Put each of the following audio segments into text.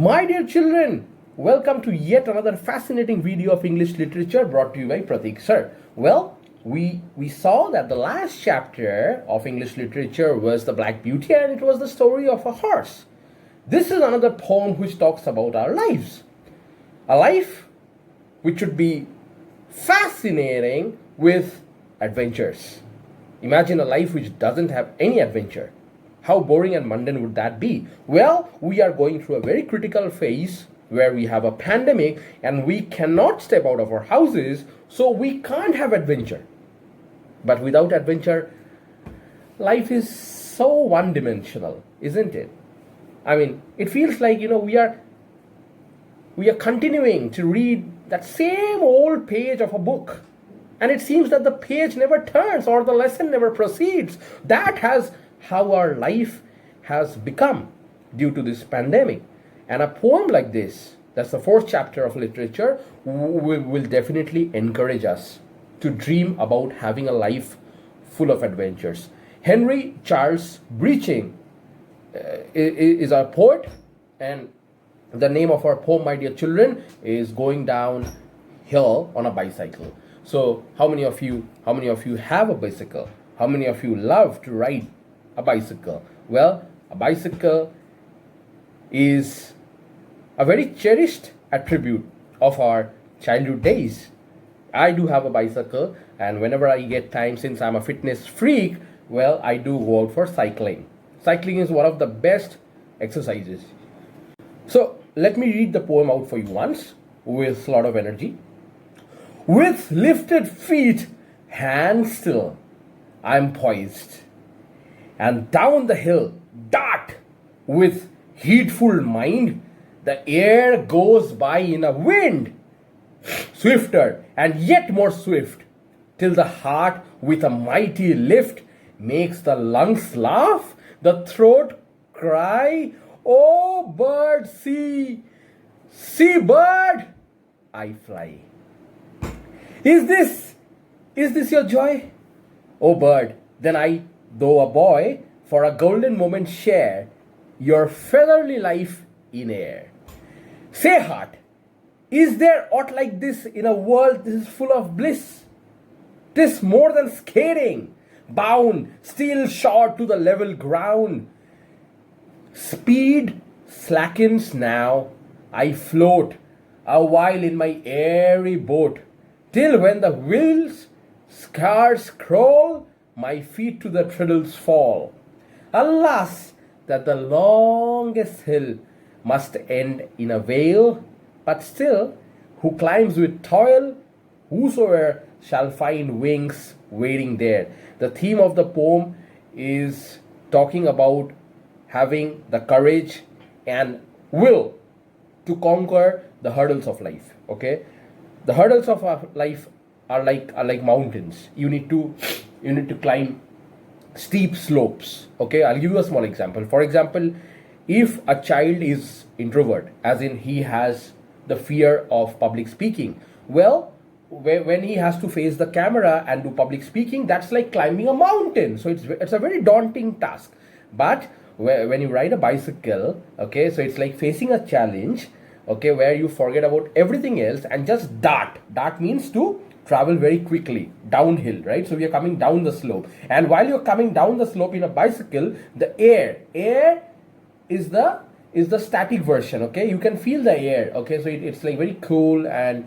My dear children, welcome to yet another fascinating video of English literature brought to you by Pratik sir. Well, we saw that the last chapter of English literature was The Black Beauty, and it was the story of a horse. This is another poem which talks about our lives. A life which should be fascinating with adventures. Imagine a life which doesn't have any adventure. How boring and mundane would that be? Well, we are going through a very critical phase where we have a pandemic and we cannot step out of our houses, so we can't have adventure. But without adventure, life is so one-dimensional, isn't it? I mean, it feels like, we are continuing to read that same old page of a book. And it seems that the page never turns or the lesson never proceeds. That has how our life has become due to this pandemic. And a poem like this, that's the fourth chapter of literature, will definitely encourage us to dream about having a life full of adventures. Henry Charles Breaching is our poet, and the name of our poem, my dear children, is Going Down Hill on a Bicycle. So how many of you have a bicycle? How many of you love to ride a bicycle? Well, a bicycle is a very cherished attribute of our childhood days. I do have a bicycle, and whenever I get time, since I'm a fitness freak, well, I do go out for cycling. Cycling is one of the best exercises. So let me read the poem out for you once with a lot of energy. With lifted feet, hands still, I'm poised, and down the hill dart with heedful mind. The air goes by in a wind, swifter and yet more swift, till the heart with a mighty lift makes the lungs laugh, the throat cry, "Oh bird, see, see bird, I fly." Is this your joy? Oh bird, then I, though a boy, for a golden moment share your featherly life in air. Say heart, is there aught like this in a world this is full of bliss? 'Tis more than skating, bound, still short to the level ground. Speed slackens now, I float a while in my airy boat, till when the wheels scarce crawl, my feet to the treadles fall. Alas, that the longest hill must end in a vale, but still, who climbs with toil, whosoever shall find wings waiting there. The theme of the poem is talking about having the courage and will to conquer the hurdles of life. Okay, the hurdles of our life are like mountains. You need to climb steep slopes. Okay, I'll give you a small example. For example, if a child is introvert, as in he has the fear of public speaking, well, when he has to face the camera and do public speaking, that's like climbing a mountain. So it's a very daunting task. But when you ride a bicycle, okay, so it's like facing a challenge, okay, where you forget about everything else and just dart. Dart means to travel very quickly downhill, right? So we are coming down the slope, and while you're coming down the slope in a bicycle, the air is the static version. Okay, you can feel the air. Okay, so it's like very cool and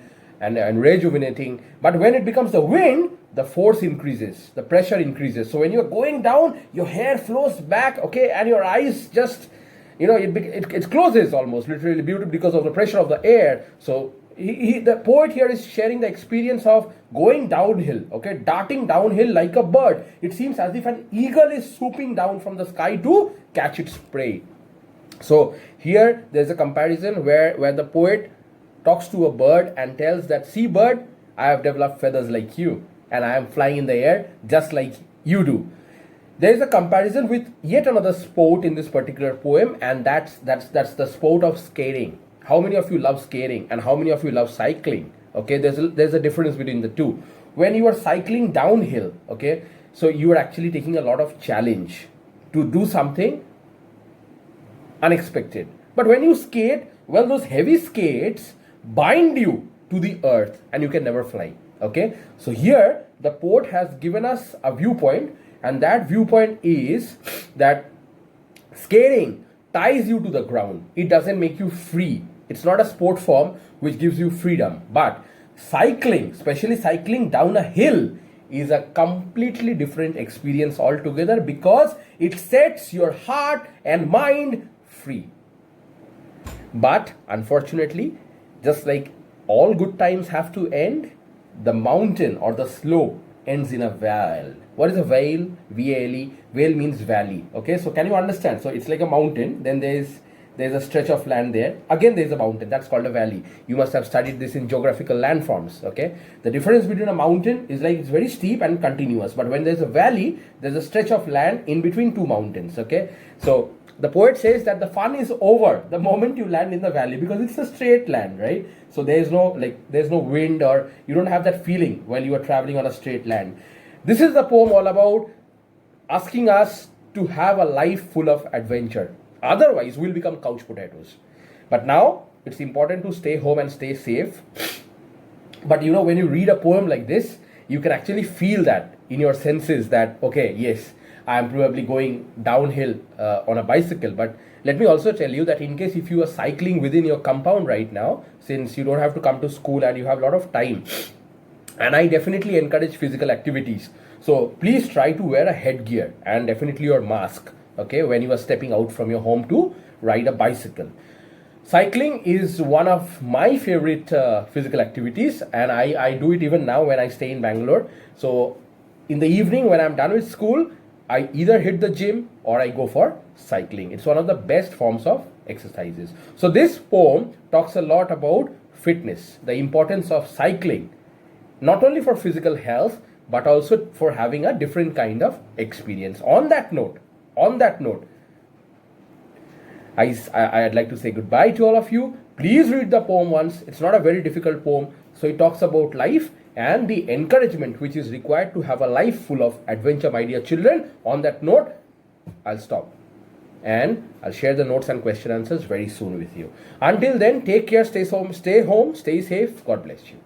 rejuvenating. But when it becomes the wind, the force increases, the pressure increases. So when you're going down, your hair flows back, okay, and your eyes just, it closes almost literally because of the pressure of the air. So the poet here is sharing the experience of going downhill, okay, darting downhill like a bird. It seems as if an eagle is swooping down from the sky to catch its prey. So here there's a comparison where the poet talks to a bird and tells that, "See bird, I have developed feathers like you, and I am flying in the air just like you do." There is a comparison with yet another sport in this particular poem, and that's the sport of skating. How many of you love skating, and how many of you love cycling? Okay, there's a difference between the two. When you are cycling downhill, okay, so you are actually taking a lot of challenge to do something unexpected. But when you skate, Well, those heavy skates bind you to the earth and you can never fly. Okay, so here the poet has given us a viewpoint, and that viewpoint is that skating ties you to the ground. It doesn't make you free. It's not a sport form which gives you freedom. But cycling, especially cycling down a hill, is a completely different experience altogether because it sets your heart and mind free. But unfortunately, just like all good times have to end, the mountain or the slope ends in a vale. What is a vale? V-A-L-E. Vale means valley. Okay, so can you understand? So it's like a mountain, then there's a stretch of land there. Again, there's a mountain. That's called a valley. You must have studied this in geographical landforms. Okay, the difference between a mountain is like it's very steep and continuous. But when there's a valley, there's a stretch of land in between two mountains. Okay, so the poet says that the fun is over the moment you land in the valley because it's a straight land, right? So there's no wind, or you don't have that feeling while you are traveling on a straight land. This is the poem all about asking us to have a life full of adventure. Otherwise, we'll become couch potatoes. But now, it's important to stay home and stay safe. But you know, when you read a poem like this, you can actually feel that in your senses that, okay, yes, I am probably going downhill on a bicycle. But let me also tell you that in case if you are cycling within your compound right now, since you don't have to come to school and you have a lot of time, and I definitely encourage physical activities. So please try to wear a headgear and definitely your mask, okay, when you are stepping out from your home to ride a bicycle. Cycling is one of my favorite physical activities, and I do it even now when I stay in Bangalore. So in the evening when I'm done with school, I either hit the gym or I go for cycling. It's one of the best forms of exercises. So this poem talks a lot about fitness, the importance of cycling, not only for physical health, but also for having a different kind of experience. On that note, I'd like to say goodbye to all of you. Please read the poem once. It's not a very difficult poem. So it talks about life and the encouragement which is required to have a life full of adventure, my dear children. On that note, I'll stop. And I'll share the notes and question answers very soon with you. Until then, take care, stay home, stay safe. God bless you.